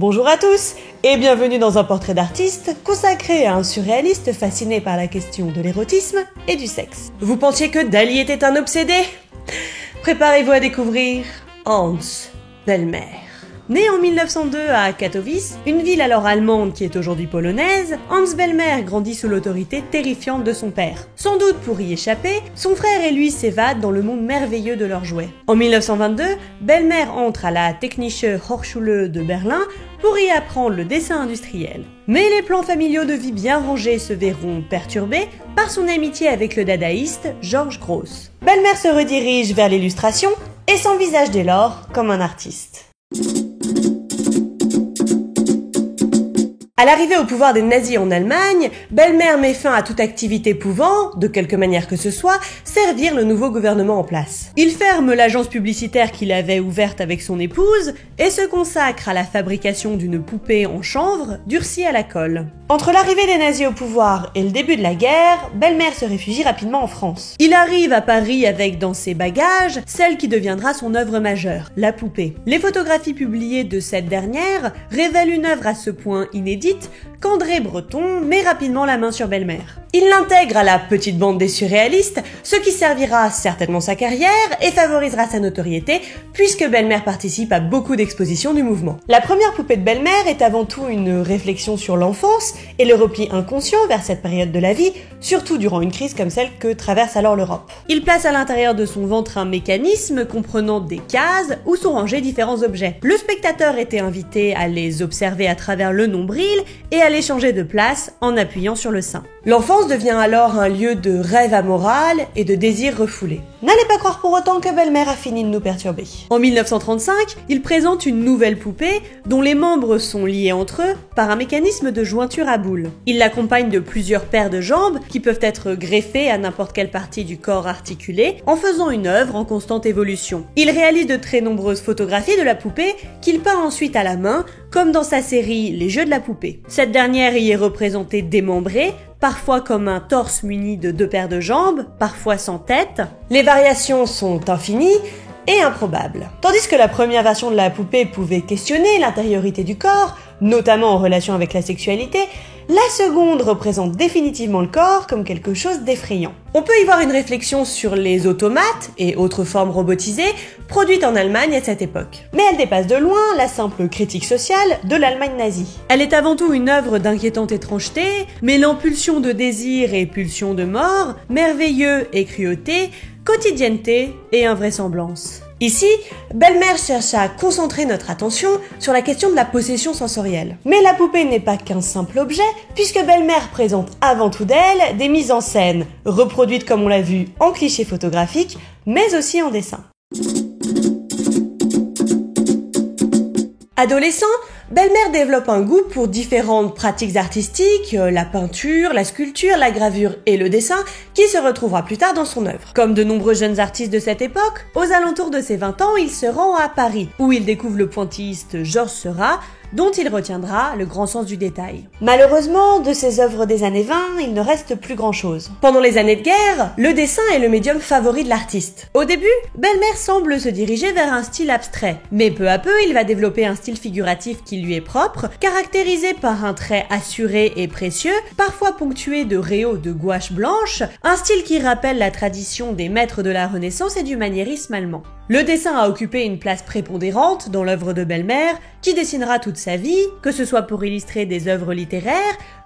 Bonjour à tous et bienvenue dans un portrait d'artiste consacré à un surréaliste fasciné par la question de l'érotisme et du sexe. Vous pensiez que Dali était un obsédé? Préparez-vous à découvrir Hans Bellmer. Né en 1902 à Katowice, une ville alors allemande qui est aujourd'hui polonaise, Hans Bellmer grandit sous l'autorité terrifiante de son père. Sans doute pour y échapper, son frère et lui s'évadent dans le monde merveilleux de leurs jouets. En 1922, Bellmer entre à la Technische Hochschule de Berlin pour y apprendre le dessin industriel. Mais les plans familiaux de vie bien rangés se verront perturbés par son amitié avec le dadaïste George Grosz. Bellmer se redirige vers l'illustration et s'envisage dès lors comme un artiste. À l'arrivée au pouvoir des nazis en Allemagne, Bellmer met fin à toute activité pouvant, de quelque manière que ce soit, servir le nouveau gouvernement en place. Il ferme l'agence publicitaire qu'il avait ouverte avec son épouse et se consacre à la fabrication d'une poupée en chanvre durcie à la colle. Entre l'arrivée des nazis au pouvoir et le début de la guerre, Bellmer se réfugie rapidement en France. Il arrive à Paris avec dans ses bagages celle qui deviendra son œuvre majeure, la poupée. Les photographies publiées de cette dernière révèlent une œuvre à ce point inédite qu'André Breton met rapidement la main sur Bellmer. Il l'intègre à la petite bande des surréalistes, ce qui servira certainement sa carrière et favorisera sa notoriété, puisque Bellmer participe à beaucoup d'expositions du mouvement. La première poupée de Bellmer est avant tout une réflexion sur l'enfance et le repli inconscient vers cette période de la vie, surtout durant une crise comme celle que traverse alors l'Europe. Il place à l'intérieur de son ventre un mécanisme comprenant des cases où sont rangés différents objets. Le spectateur était invité à les observer à travers le nombril et à les changer de place en appuyant sur le sein. L'enfance devient alors un lieu de rêve amoral et de désir refoulé. N'allez pas croire pour autant que Bellmer a fini de nous perturber. En 1935, il présente une nouvelle poupée dont les membres sont liés entre eux par un mécanisme de jointure à boules. Il l'accompagne de plusieurs paires de jambes qui peuvent être greffées à n'importe quelle partie du corps articulé en faisant une œuvre en constante évolution. Il réalise de très nombreuses photographies de la poupée qu'il peint ensuite à la main, comme dans sa série Les Jeux de la poupée. Cette dernière y est représentée démembrée, parfois comme un torse muni de deux paires de jambes, parfois sans tête. Les variations sont infinies et improbables. Tandis que la première version de la poupée pouvait questionner l'intériorité du corps, notamment en relation avec la sexualité, la seconde représente définitivement le corps comme quelque chose d'effrayant. On peut y voir une réflexion sur les automates et autres formes robotisées produites en Allemagne à cette époque. Mais elle dépasse de loin la simple critique sociale de l'Allemagne nazie. Elle est avant tout une œuvre d'inquiétante étrangeté, mêlant pulsion de désir et pulsion de mort, merveilleux et cruauté, quotidienneté et invraisemblance. Ici, Bellmer cherche à concentrer notre attention sur la question de la possession sensorielle. Mais la poupée n'est pas qu'un simple objet, puisque Bellmer présente avant tout d'elle des mises en scène, reproduites comme on l'a vu en cliché photographique, mais aussi en dessin. Adolescent, Bellmer développe un goût pour différentes pratiques artistiques, la peinture, la sculpture, la gravure et le dessin, qui se retrouvera plus tard dans son œuvre. Comme de nombreux jeunes artistes de cette époque, aux alentours de ses 20 ans, il se rend à Paris, où il découvre le pointilliste Georges Seurat, dont il retiendra le grand sens du détail. Malheureusement, de ses œuvres des années 20, il ne reste plus grand-chose. Pendant les années de guerre, le dessin est le médium favori de l'artiste. Au début, Bellmer semble se diriger vers un style abstrait, mais peu à peu, il va développer un style figuratif qui lui est propre, caractérisé par un trait assuré et précieux, parfois ponctué de rayons de gouache blanche, un style qui rappelle la tradition des maîtres de la Renaissance et du maniérisme allemand. Le dessin a occupé une place prépondérante dans l'œuvre de Bellmer, qui dessinera toute sa vie, que ce soit pour illustrer des œuvres littéraires,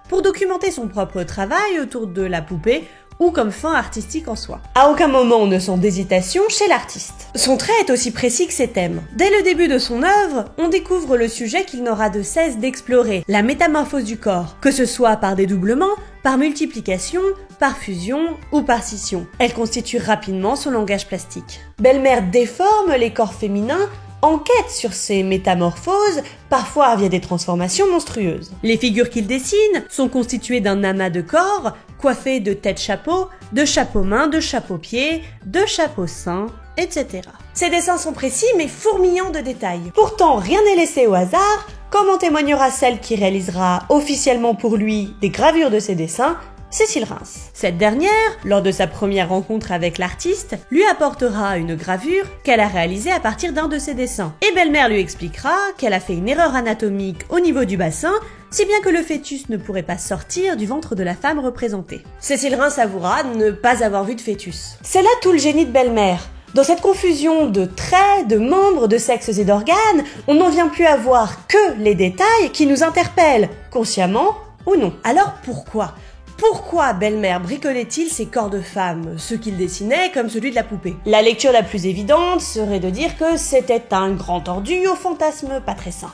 pour documenter son propre travail autour de la poupée, ou comme fin artistique en soi. À aucun moment on ne sent d'hésitation chez l'artiste. Son trait est aussi précis que ses thèmes. Dès le début de son œuvre, on découvre le sujet qu'il n'aura de cesse d'explorer, la métamorphose du corps, que ce soit par dédoublement, par multiplication, par fusion ou par scission. Elle constitue rapidement son langage plastique. Bellmer déforme les corps féminins, enquête sur ces métamorphoses, parfois via des transformations monstrueuses. Les figures qu'il dessine sont constituées d'un amas de corps, coiffés de tête-chapeau, de chapeau-main, de chapeau-pied, de chapeau-sein, etc. Ces dessins sont précis mais fourmillants de détails. Pourtant, rien n'est laissé au hasard, comme en témoignera celle qui réalisera officiellement pour lui des gravures de ses dessins, Cécile Reims. Cette dernière, lors de sa première rencontre avec l'artiste, lui apportera une gravure qu'elle a réalisée à partir d'un de ses dessins. Et Bellemare lui expliquera qu'elle a fait une erreur anatomique au niveau du bassin, si bien que le fœtus ne pourrait pas sortir du ventre de la femme représentée. Cécile Reims avouera ne pas avoir vu de fœtus. C'est là tout le génie de Bellemare. Dans cette confusion de traits, de membres, de sexes et d'organes, on n'en vient plus à voir que les détails qui nous interpellent, consciemment ou non. Alors pourquoi ? Pourquoi Bellemare bricolait-il ces corps de femmes, ceux qu'il dessinait comme celui de la poupée ? La lecture la plus évidente serait de dire que c'était un grand tordu au fantasme pas très sain.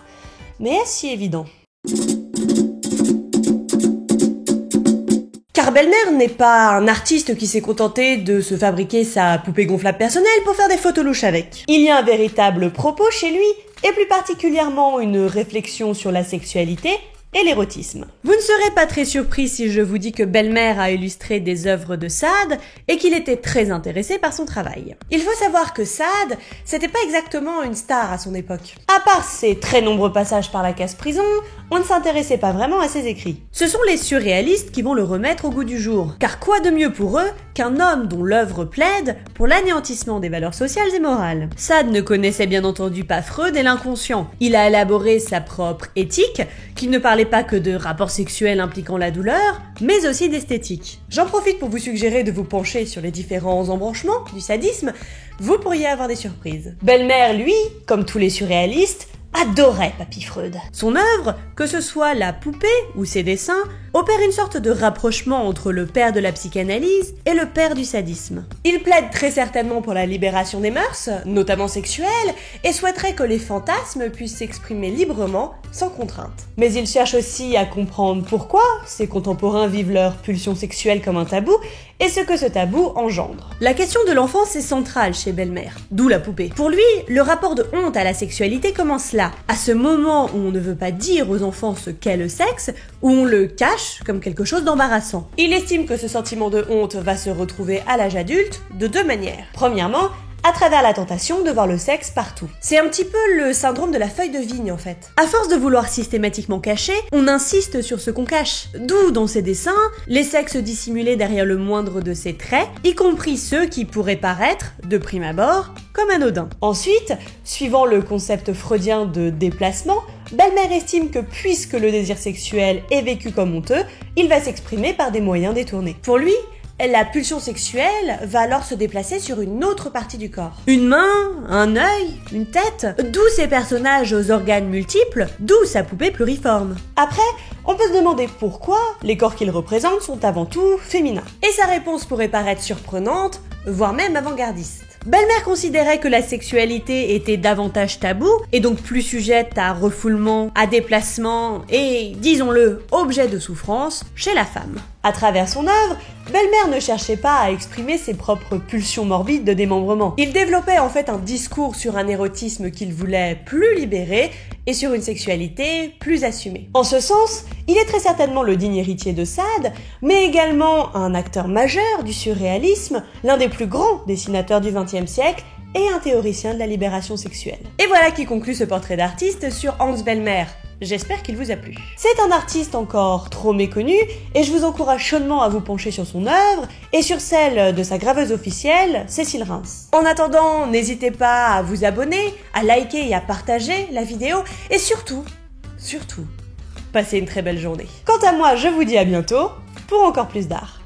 Mais est-ce si évident ? Car Bellemare n'est pas un artiste qui s'est contenté de se fabriquer sa poupée gonflable personnelle pour faire des photos louches avec. Il y a un véritable propos chez lui, et plus particulièrement une réflexion sur la sexualité et l'érotisme. Vous ne serez pas très surpris si je vous dis que Bellemare a illustré des œuvres de Sade et qu'il était très intéressé par son travail. Il faut savoir que Sade, c'était pas exactement une star à son époque. À part ses très nombreux passages par la case-prison, on ne s'intéressait pas vraiment à ses écrits. Ce sont les surréalistes qui vont le remettre au goût du jour. Car quoi de mieux pour eux qu'un homme dont l'œuvre plaide pour l'anéantissement des valeurs sociales et morales. Sade ne connaissait bien entendu pas Freud et l'inconscient. Il a élaboré sa propre éthique, qui ne parlait pas que de rapports sexuels impliquant la douleur, mais aussi d'esthétique. J'en profite pour vous suggérer de vous pencher sur les différents embranchements du sadisme, vous pourriez avoir des surprises. Bellemare, lui, comme tous les surréalistes, adorait Papy Freud. Son œuvre, que ce soit la poupée ou ses dessins, opère une sorte de rapprochement entre le père de la psychanalyse et le père du sadisme. Il plaide très certainement pour la libération des mœurs, notamment sexuelles, et souhaiterait que les fantasmes puissent s'exprimer librement, sans contrainte. Mais il cherche aussi à comprendre pourquoi ses contemporains vivent leur pulsion sexuelle comme un tabou, et ce que ce tabou engendre. La question de l'enfance est centrale chez Bellemare, d'où la poupée. Pour lui, le rapport de honte à la sexualité commence là, à ce moment où on ne veut pas dire aux enfants ce qu'est le sexe, où on le cache comme quelque chose d'embarrassant. Il estime que ce sentiment de honte va se retrouver à l'âge adulte de deux manières. Premièrement, à travers la tentation de voir le sexe partout. C'est un petit peu le syndrome de la feuille de vigne en fait. À force de vouloir systématiquement cacher, on insiste sur ce qu'on cache. D'où dans ses dessins, les sexes dissimulés derrière le moindre de ses traits, y compris ceux qui pourraient paraître, de prime abord, comme anodins. Ensuite, suivant le concept freudien de déplacement, Bellemare estime que puisque le désir sexuel est vécu comme honteux, il va s'exprimer par des moyens détournés. Pour lui, la pulsion sexuelle va alors se déplacer sur une autre partie du corps. Une main, un œil, une tête, d'où ces personnages aux organes multiples, d'où sa poupée pluriforme. Après, on peut se demander pourquoi les corps qu'il représente sont avant tout féminins. Et sa réponse pourrait paraître surprenante, voire même avant-gardiste. Bellemare considérait que la sexualité était davantage taboue et donc plus sujette à refoulement, à déplacement et, disons-le, objet de souffrance chez la femme. À travers son œuvre, Bellemare ne cherchait pas à exprimer ses propres pulsions morbides de démembrement. Il développait en fait un discours sur un érotisme qu'il voulait plus libéré et sur une sexualité plus assumée. En ce sens, il est très certainement le digne héritier de Sade, mais également un acteur majeur du surréalisme, l'un des plus grands dessinateurs du XXe siècle et un théoricien de la libération sexuelle. Et voilà qui conclut ce portrait d'artiste sur Hans Bellemare. J'espère qu'il vous a plu. C'est un artiste encore trop méconnu et je vous encourage chaudement à vous pencher sur son œuvre et sur celle de sa graveuse officielle, Cécile Reims. En attendant, n'hésitez pas à vous abonner, à liker et à partager la vidéo et surtout, passez une très belle journée. Quant à moi, je vous dis à bientôt pour encore plus d'art.